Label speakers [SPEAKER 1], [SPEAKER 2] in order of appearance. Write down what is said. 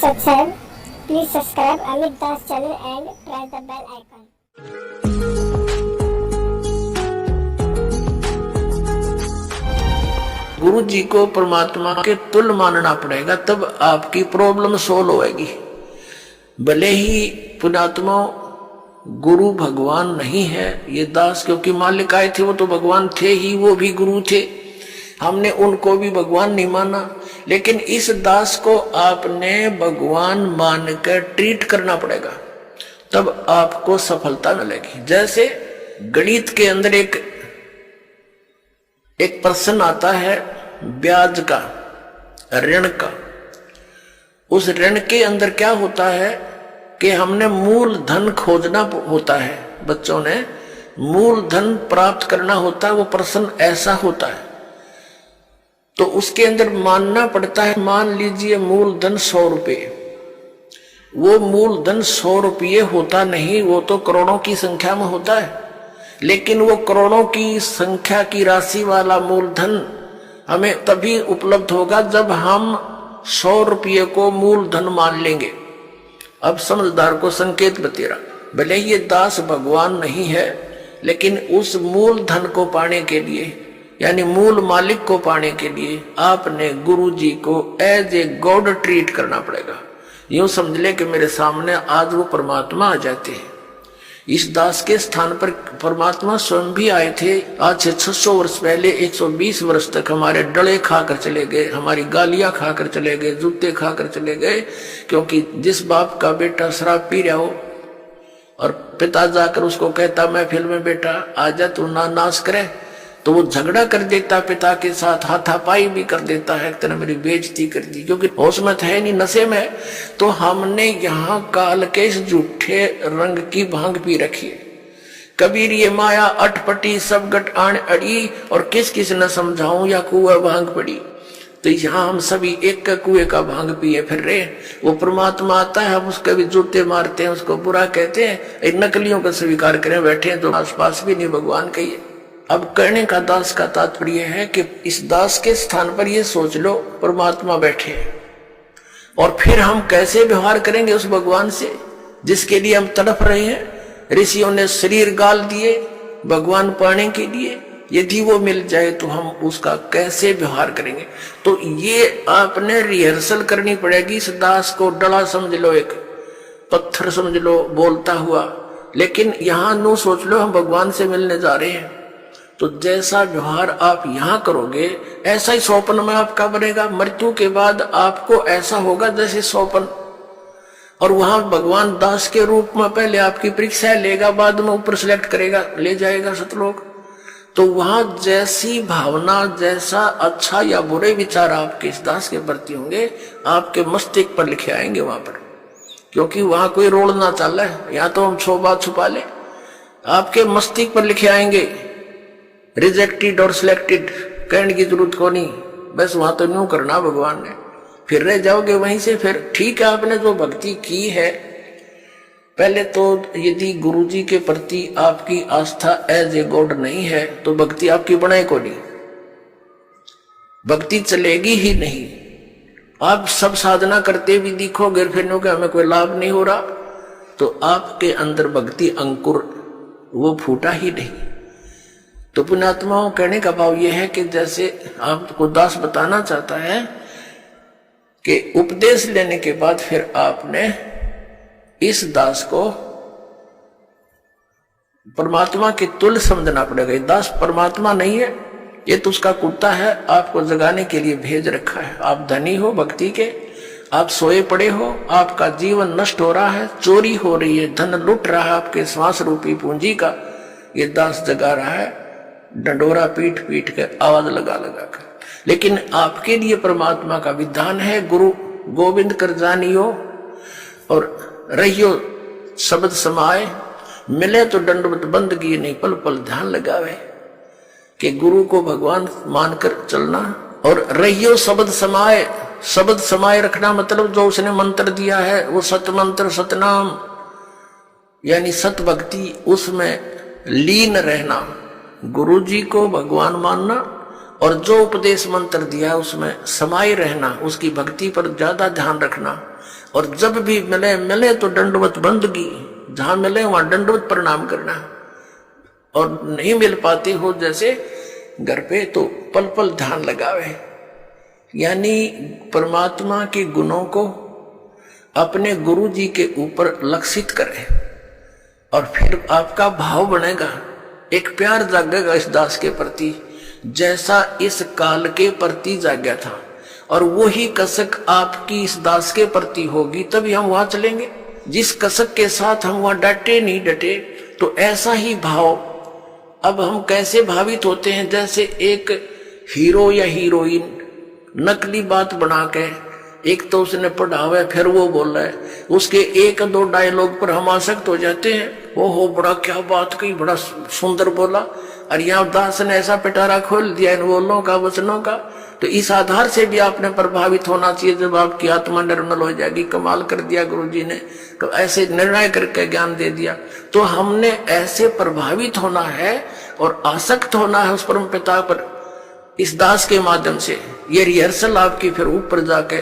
[SPEAKER 1] subscribe. Please subscribe Amit Das channel and press the bell icon.
[SPEAKER 2] गुरु जी को परमात्मा के तुल मानना पड़ेगा, तब आपकी प्रॉब्लम सोल्व होगी। भले ही पुण्यात्मा गुरु भगवान नहीं है, ये दास क्योंकि मालिक आए थे वो तो भगवान थे ही, वो भी गुरु थे, हमने उनको भी भगवान नहीं माना। लेकिन इस दास को आपने भगवान मानकर ट्रीट करना पड़ेगा, तब आपको सफलता मिलेगी। जैसे गणित के अंदर एक प्रश्न आता है ब्याज का, ऋण का। उस ऋण के अंदर क्या होता है कि हमने मूल धन खोजना होता है, बच्चों ने मूल धन प्राप्त करना होता है, वो प्रश्न ऐसा होता है। तो उसके अंदर मानना पड़ता है, मान लीजिए मूल धन 100 रुपये, वो मूल धन 100 रुपये होता नहीं, वो तो करोड़ों की संख्या में होता है। लेकिन वो करोड़ों की संख्या की राशि वाला मूलधन हमें तभी उपलब्ध होगा जब हम 100 रुपये को मूलधन मान लेंगे। अब समझदार को संकेत बतेरा, भले ये दास भगवान नहीं है, लेकिन उस मूलधन को पाने के लिए, यानी मूल मालिक को पाने के लिए आपने गुरु जी को एज ए गॉड ट्रीट करना पड़ेगा। यूं समझ ले कि मेरे सामने आज वो परमात्मा आ जाते हैं। इस दास के स्थान पर परमात्मा स्वयं भी आए थे। आज से 600 वर्ष पहले 120 वर्ष तक हमारे डले खाकर चले गए, हमारी गालियां खाकर चले गए, जूते खाकर चले गए। क्योंकि जिस बाप का बेटा शराब पी रहा हो और पिता जाकर उसको कहता महफिल में बेटा आजा तू ना नाश करे, तो वो झगड़ा कर देता पिता के साथ, हाथापाई भी कर देता है, तेने मेरी बेइज्जती कर दी, क्योंकि होश में है नहीं, नशे में। तो हमने यहाँ काल के इस झूठे रंग की भांग पी रखी है। कबीर ये माया अटपटी सब गट आण अड़ी, और किस किस न समझाऊं या कुआ भांग पड़ी। तो यहाँ हम सभी एक का कुएं का भांग पिए फिर रहे। वो परमात्मा आता है, हम उसके भी जूते मारते हैं, उसको बुरा कहते हैं, नकलियों का स्वीकार करें, बैठे हैं तो आसपास भी नहीं भगवान कहिए। अब कहने का दास का तात्पर्य है कि इस दास के स्थान पर ये सोच लो परमात्मा बैठे हैं, और फिर हम कैसे व्यवहार करेंगे उस भगवान से जिसके लिए हम तड़प रहे हैं। ऋषियों ने शरीर गाल दिए भगवान पाने के लिए, यदि वो मिल जाए तो हम उसका कैसे व्यवहार करेंगे। तो ये आपने रिहर्सल करनी पड़ेगी। इस दास को डला समझ लो, एक पत्थर समझ लो बोलता हुआ, लेकिन यहां नो सोच लो हम भगवान से मिलने जा रहे हैं। तो जैसा व्यवहार आप यहां करोगे ऐसा ही स्वप्न में आपका बनेगा। मृत्यु के बाद आपको ऐसा होगा जैसे स्वप्न, और वहां भगवान दास के रूप में पहले आपकी परीक्षा लेगा, बाद में ऊपर सिलेक्ट करेगा, ले जाएगा सतलोक। तो वहां जैसी भावना, जैसा अच्छा या बुरे विचार आपके इस दास के प्रति होंगे, आपके मस्तिष्क पर लिखे आएंगे वहां पर। क्योंकि वहां कोई रोल ना चल रहा है, या तो हम 100 बात छुपा ले, आपके मस्तिष्क पर लिखे आएंगे। रिजेक्टेड और सिलेक्टेड कहने की जरूरत को नहीं, बस वहां तो न्यू करना भगवान ने, फिर रह जाओगे वहीं से। फिर ठीक है, आपने जो भक्ति की है, पहले तो यदि गुरु जी के प्रति आपकी आस्था एज ए गॉड नहीं है तो भक्ति आपकी बने को नहीं, भक्ति चलेगी ही नहीं। आप सब साधना करते भी दिखोगे, फिर नो कि हमें कोई लाभ नहीं हो रहा, तो आपके अंदर भक्ति अंकुर वो फूटा ही नहीं। तो पुण्यात्माओं कहने का भाव यह है कि जैसे आपको दास बताना चाहता है कि उपदेश लेने के बाद फिर आपने इस दास को परमात्मा के तुल्य समझना पड़ेगा। दास परमात्मा नहीं है, ये तो उसका कुत्ता है, आपको जगाने के लिए भेज रखा है। आप धनी हो भक्ति के, आप सोए पड़े हो, आपका जीवन नष्ट हो रहा है, चोरी हो रही है, धन लुट रहा है आपके श्वास रूपी पूंजी का, ये दास जगा रहा है डंडोरा पीट पीट कर, आवाज लगा लगा कर। लेकिन आपके लिए परमात्मा का विधान है, गुरु गोविंद कर जानियो और रहियो शब्द समाए, मिले तो दंडवत बंदगी नहीं पल पल ध्यान लगावे। कि गुरु को भगवान मानकर चलना, और रहियो शब्द समाए। शब्द समाये रखना मतलब जो उसने मंत्र दिया है वो सत मंत्र, सतनाम, यानी सत भक्ति, उसमें लीन रहना। गुरु जी को भगवान मानना और जो उपदेश मंत्र दिया उसमें समाये रहना, उसकी भक्ति पर ज्यादा ध्यान रखना। और जब भी मिले मिले तो दंडवत बंदगी, जहां मिले वहां दंडवत प्रणाम करना। और नहीं मिल पाती हो जैसे घर पे तो पल पल ध्यान लगावे, यानी परमात्मा के गुणों को अपने गुरु जी के ऊपर लक्षित करें और फिर आपका भाव बनेगा, एक प्यार जागेगा इस दास के प्रति जैसा इस काल के प्रति जागा था। और वही कसक आपकी इस दास के प्रति होगी तभी हम वहां चलेंगे। जिस कसक के साथ हम वहां डटे नहीं डटे, तो ऐसा ही भाव। अब हम कैसे भावित होते हैं, जैसे एक हीरो या हीरोइन नकली बात बना के, एक तो उसने पढ़ा हुआ है फिर वो बोल रहा है, उसके एक दो डायलॉग पर हम आसक्त हो जाते हैं। वो हो बड़ा क्या बात कही, बड़ा सुंदर बोला, और यहाँ दास ने ऐसा पिटारा खोल दिया इन बोलों का, वचनों का। तो इस आधार से भी आपने प्रभावित होना चाहिए। जब आपकी आत्मा निर्मल हो जाएगी, कमाल कर दिया गुरु जी ने, तो ऐसे निर्णय करके ज्ञान दे दिया। तो हमने ऐसे प्रभावित होना है और आसक्त होना है उस परम पिता पर इस दास के माध्यम से। ये रिहर्सल आपकी फिर ऊपर जाके